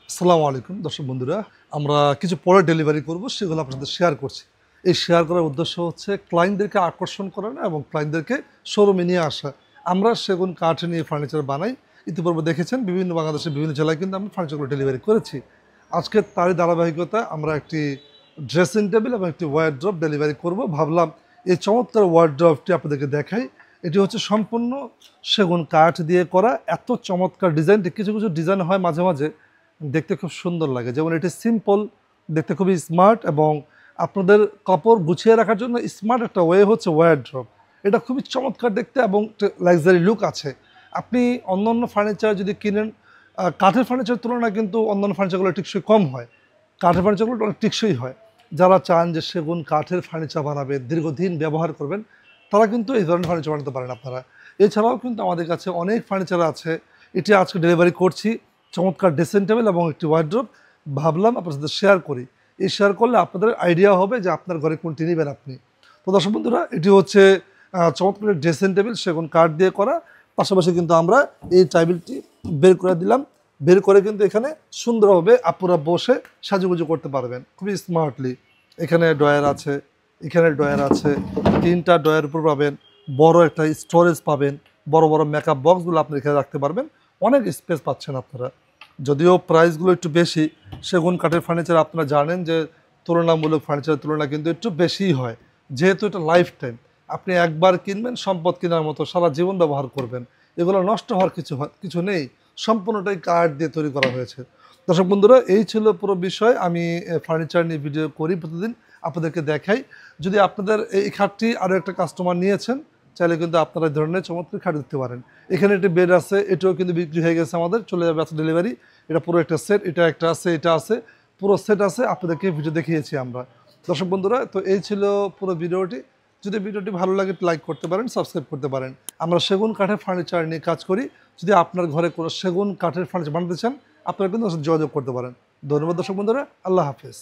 আসসালামু আলাইকুম দর্শক বন্ধুরা, আমরা কিছু পরে ডেলিভারি করব, সেগুলো আপনার সাথে শেয়ার করছি। এই শেয়ার করার উদ্দেশ্য হচ্ছে ক্লায়েন্টদেরকে আকর্ষণ করানো এবং ক্লায়েন্টদেরকে শোরুমে নিয়ে আসা। আমরা সেগুন কাঠ নিয়ে ফার্নিচার বানাই। ইতিপূর্বে দেখেছেন বিভিন্ন বাংলাদেশের বিভিন্ন জেলায় কিন্তু আমরা ফার্নিচারগুলো ডেলিভারি করেছি। আজকে তারই ধারাবাহিকতা আমরা একটি ড্রেসিং টেবিল এবং একটি ওয়ারড্রপ ডেলিভারি করব। ভাবলাম এই চমৎকার ওয়ারড্রপটি আপনাদেরকে দেখাই। এটি হচ্ছে সম্পূর্ণ সেগুন কাঠ দিয়ে করা। এত চমৎকার ডিজাইনটি, কিছু কিছু ডিজাইন হয় মাঝে মাঝে দেখতে খুব সুন্দর লাগে, যেমন এটি সিম্পল, দেখতে খুবই স্মার্ট এবং আপনাদের কাপড় গুছিয়ে রাখার জন্য স্মার্ট একটা ওয়ে হচ্ছে ওয়ারড্রপ। এটা খুবই চমৎকার দেখতে এবং লাক্সারি লুক আছে। আপনি অন্য ফার্নিচার যদি কিনেন, কাঠের ফার্নিচারের তুলনায় কিন্তু অন্যান্য ফার্নিচারগুলো টেকসই কম হয়, কাঠের ফার্নিচারগুলো অনেক টেকসই হয়। যারা চান যে সেগুন কাঠের ফার্নিচার বানাবে, দীর্ঘদিন ব্যবহার করবেন, তারা কিন্তু এই ধরনের ফার্নিচার বানাতে পারেন আপনারা। এছাড়াও কিন্তু আমাদের কাছে অনেক ফার্নিচার আছে। এটি আজকে ডেলিভারি করছি, চমৎকার ড্রেসিং টেবিল এবং একটি ওয়ারড্রপ। ভাবলাম আপনার সাথে শেয়ার করি। এই শেয়ার করলে আপনাদের আইডিয়া হবে যে আপনার ঘরে কোনটি নেবেন আপনি। তো দর্শক বন্ধুরা, এটি হচ্ছে চমৎকার ড্রেসিং টেবিল সেগুন কাঠ দিয়ে করা। পাশাপাশি কিন্তু আমরা এই টেবিলটি বের করে দিলাম। বের করে কিন্তু এখানে সুন্দরভাবে আপুরা বসে সাজুগুজু করতে পারবেন খুবই স্মার্টলি। এখানে ড্রয়ার আছে, এখানে ড্রয়ার আছে, 3টা ড্রয়ার উপর পাবেন, বড় একটা স্টোরেজ পাবেন, বড় বড় মেকআপ বক্সগুলো আপনি এখানে রাখতে পারবেন। অনেক স্পেস পাচ্ছেন আপনারা। যদিও প্রাইসগুলো একটু বেশি, সেগুন কাঠের ফার্নিচার আপনারা জানেন যে তুলনামূলক ফার্নিচারের তুলনা কিন্তু একটু বেশিই হয়, যেহেতু এটা লাইফ টাইম। আপনি একবার কিনবেন, সম্পদ কেনার মতো সারা জীবন ব্যবহার করবেন। এগুলো নষ্ট হওয়ার কিছু নেই, সম্পূর্ণটাই কাঠ দিয়ে তৈরি করা হয়েছে। দর্শক বন্ধুরা, এই ছিল পুরো বিষয়। আমি ফার্নিচার নিয়ে ভিডিও করি প্রতিদিন, আপনাদেরকে দেখাই। যদি আপনাদের এই খাটটি আরও একটা কাস্টমার নিয়েছেন, চাইলে কিন্তু আপনারা এই ধরনের চমৎকার খাট দিতে পারেন। এখানে একটি বেড আছে, এটাও কিন্তু বিক্রি হয়ে গেছে, আমাদের চলে যাবে আজকে ডেলিভারি। এটা পুরো একটা সেট, এটা একটা আছে, এটা আছে, পুরো সেট আছে, আপনাদেরকে ভিডিও দেখিয়েছি আমরা। দর্শক বন্ধুরা, তো এই ছিল পুরো ভিডিওটি। যদি ভিডিওটি ভালো লাগে লাইক করতে পারেন, সাবস্ক্রাইব করতে পারেন। আমরা সেগুন কাঠের ফার্নিচার নিয়ে কাজ করি। যদি আপনার ঘরে কোনো সেগুন কাঠের ফার্নিচার বানাতে চান, আপনারা কিন্তু যোগাযোগ করতে পারেন। ধন্যবাদ দর্শক বন্ধুরা, আল্লাহ হাফেজ।